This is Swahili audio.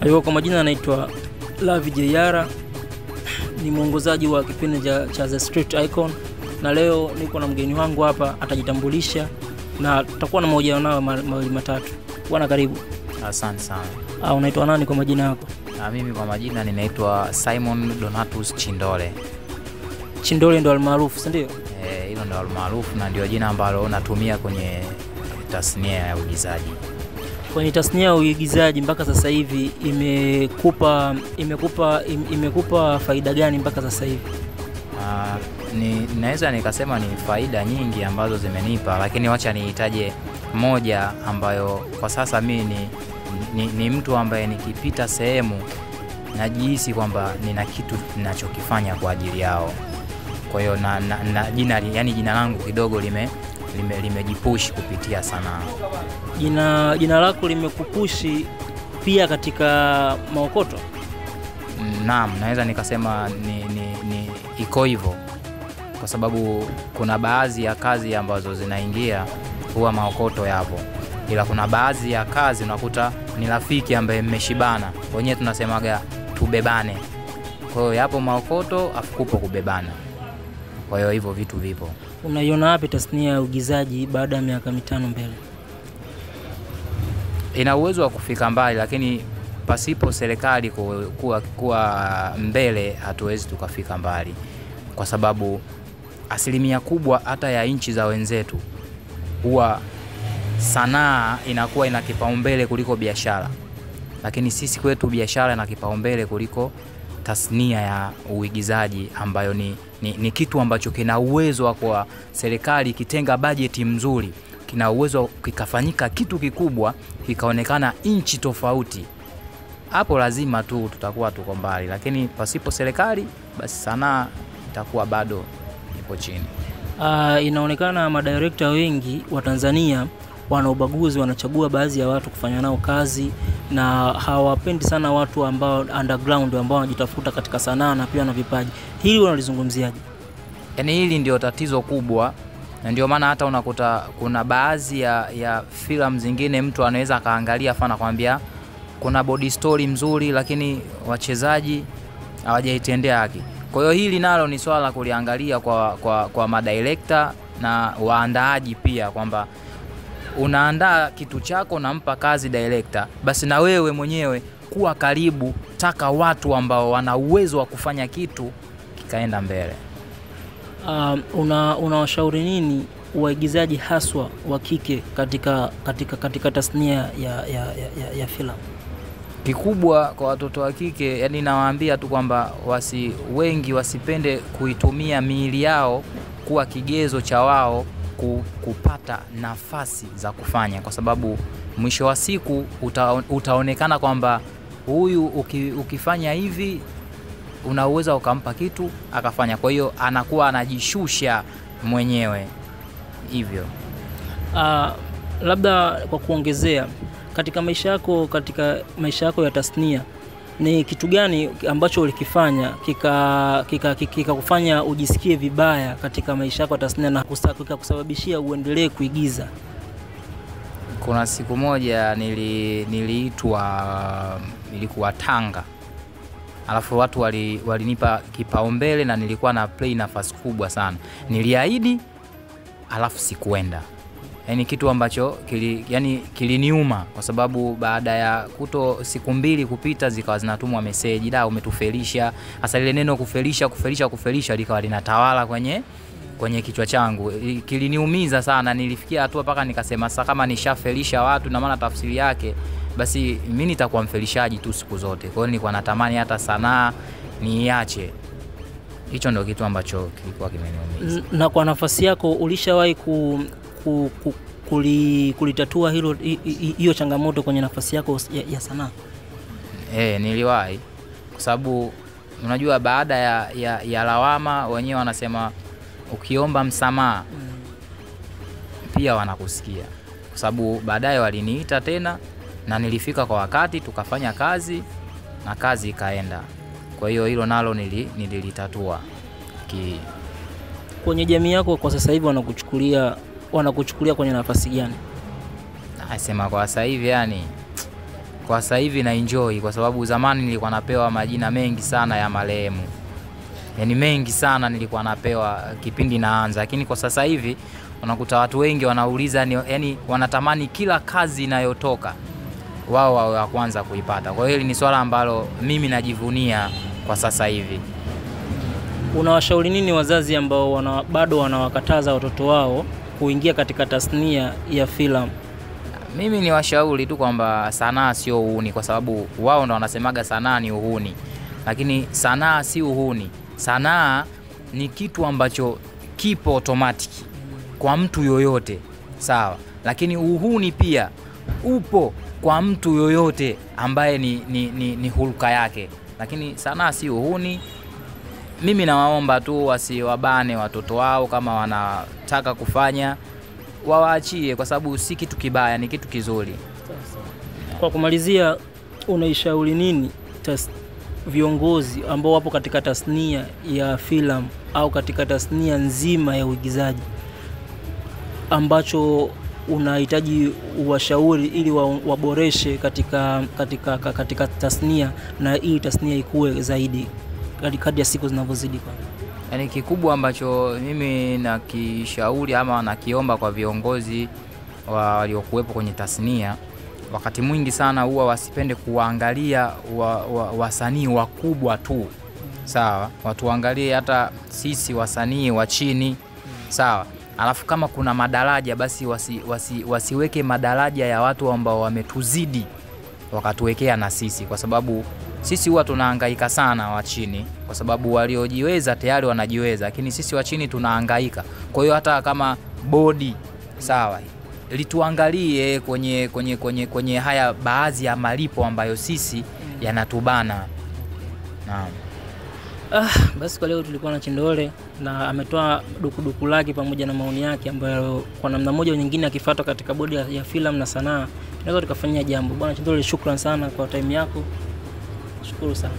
Ayo, kwa majina anaitwa Lavi Jayara, ni mwongozaji wa kipindi cha The Street Icon, na leo niko na mgeni wangu hapa, atajitambulisha na tutakuwa na mahojiano nao mawili matatu. Bwana, karibu. Asante sana. Unaitwa nani kwa majina yako? Mimi kwa majina ninaitwa Simon Donatus Chindole. Chindole ndo almaarufu, si ndio? Hilo ndo almaarufu na ndio jina ambalo natumia kwenye tasnia ya uigizaji. Kwenye tasnia ya uigizaji mpaka sasa hivi imekupa faida gani mpaka sasa hivi? Naweza nikasema ni faida nyingi ambazo zimenipa, lakini wacha niitaje moja ambayo kwa sasa mimi ni mtu ambaye nikipita sehemu najihisi kwamba nina kitu ninachokifanya kwa ajili yao. Kwa hiyo na jina langu kidogo limejipush kupitia sanaa. Jina lako limekupushi pia katika maokoto? Naam, naweza nikasema ni iko hivyo, kwa sababu kuna baadhi ya kazi ambazo zinaingia huwa maokoto yapo, ila kuna baadhi ya kazi unakuta ni rafiki ambaye mmeshibana, wenyewe tunasemaga tubebane. Kwa hiyo yapo maokoto afukupo kubebana. Kwa hiyo hivyo vitu vipo. Unaiona wapi tasnia ya uigizaji baada ya miaka 5 mbele? Ina uwezo wa kufika mbali, lakini pasipo serikali kuwa mbele hatuwezi tukafika mbali, kwa sababu asilimia kubwa hata ya nchi za wenzetu huwa sanaa inakuwa ina kipaumbele kuliko biashara, lakini sisi kwetu biashara ina kipaumbele kuliko tasnia ya uigizaji, ambayo ni kitu ambacho kina uwezo wa kwa serikali kitenga bajeti mzuri, kina uwezo kikafanyika kitu kikubwa kikaonekana nchi tofauti. Hapo lazima tu tutakuwa tuko mbali, lakini pasipo serikali basi sanaa itakuwa bado ipo chini. Inaonekana madirector wengi wa Tanzania wana ubaguzi, wanachagua baadhi ya watu kufanya nao kazi na hawapendi sana watu ambao underground ambao wanajitafuta katika sanaa na pia na vipaji. Hili unalizungumziaje? Yaani hili ndio tatizo kubwa, na ndio maana hata unakuta kuna baadhi ya filamu zingine mtu anaweza kaangalia fana kwambia kuna body story mzuri lakini wachezaji hawajaitendea haki. Kwa hiyo hili nalo ni swala kuliangalia kwa madirector na waandaaji pia, kwamba unaandaa kitu chako nampa kazi director, basi na wewe mwenyewe kuwa karibu, taka watu ambao wana uwezo wa kufanya kitu kikaenda mbele. Unawashauri nini waigizaji haswa wa kike katika tasnia ya filamu? Kikubwa kwa watoto wa kike, yani nawaambia tu kwamba wengi wasipende kuitumia miili yao kuwa kigezo cha wao kupata nafasi za kufanya, kwa sababu mwisho wa siku utaonekana kwamba huyu ukifanya hivi unaweza ukampa kitu akafanya. Kwa hiyo anakuwa anajishusha mwenyewe hivyo. Labda kwa kuongezea, katika maisha yako ya tasnia, ni kitu gani ambacho ulikifanya kikakufanya ujisikie vibaya katika maisha yako ya tasnia na kusababishia uendelee kuigiza? Kuna siku moja nilikuwa Tanga, alafu watu walinipa kipaumbele na nilikuwa na play nafasi kubwa sana. Niliahidi alafu sikuenda. Yaani kitu ambacho kiliniuma, kwa sababu baada ya siku 2 kupita zikawa zinatumwa message, da umetufelisha. Hasa ile neno kufelisha likawa linatawala kwenye kichwa changu. Kiliniumiza sana, nilifikia hatua paka nikasema sasa kama nishafelisha watu na maana tafsiri yake basi mimi nitakuwa mfelishaji tu siku zote. Kwa hiyo nilikuwa natamani hata sanaa niache. Hicho ndio kitu ambacho kilikuwa kimeniumiza. Na kwa nafasi yako ulishawahi kulitatua hiyo changamoto kwenye nafasi yako ya sanaa? Niliwahi, kwa sababu unajua baada ya lawama wenyewe wanasema ukiomba msamaha pia wanakusikia, kwa sababu baadaye waliniita tena na nilifika kwa wakati, tukafanya kazi na kazi ikaenda. Kwa hiyo hilo nalo nililitatua. Kwenye jamii yako kwa sasa hivi wanakuchukulia kwenye nafasi gani? Nasema kwa sasa hivi yani kwa sasa hivi na enjoy, kwa sababu zamani nilikuwa napewa majina mengi sana ya marehemu. Yani mengi sana nilikuwa napewa kipindi naanza, lakini kwa sasa hivi unakuta watu wengi wanauliza, yani wanatamani kila kazi inayotoka wao wawe wa kwanza kuipata. Kwa hiyo hili ni swala ambalo mimi najivunia kwa sasa hivi. Unawashauri nini wazazi ambao bado wanawakataza watoto wao kuingia katika tasnia ya filamu? Mimi ni washauri tu kwamba sanaa sio uhuni, kwa sababu wao ndo wanasemaga sanaa ni uhuni. Lakini sanaa si uhuni. Sanaa ni kitu ambacho kipo automatic kwa mtu yoyote, sawa? Lakini uhuni pia upo kwa mtu yoyote ambaye ni hulka yake. Lakini sanaa si uhuni. Mimi nawaomba tu wasiwabane watoto wao, kama wanataka kufanya wawaachie, kwa sababu si kitu kibaya, ni kitu kizuri. Kwa kumalizia, unaishauri nini viongozi ambao wapo katika tasnia ya filamu au katika tasnia nzima ya uigizaji, ambacho unahitaji uwashauri ili waboreshe katika tasnia na ili tasnia ikue zaidi kadri ya siku zinavyozidi? Yani kikubwa ambacho mimi nakishauri ama nakiomba kwa viongozi waliokuwepo kwenye tasnia, wakati mwingi sana huwa wasipende kuangalia wasanii wakubwa tu, sawa? Watuangalie hata sisi wasanii wa chini, sawa? Alafu kama kuna madaraja, basi wasiweke madaraja ya watu ambao wametuzidi wakatuwekea na sisi, kwa sababu sisi huwa tunahangaika sana wa chini, kwa sababu waliojiweza tayari wanajiweza, lakini sisi wa chini tunahangaika. Kwa hiyo hata kama bodi, sawa, lituangalie kwenye haya baadhi ya malipo ambayo sisi yanatubana. Naam. Basi kwa leo tulikuwa na Chindole na ametoa dukuduku lake pamoja na maoni yake ambayo kwa namna moja au nyingine akifuata katika bodi ya filamu na sanaa tunaweza tukafanyia jambo. Bwana Chindole, shukrani sana kwa time yako. Shukuru sana.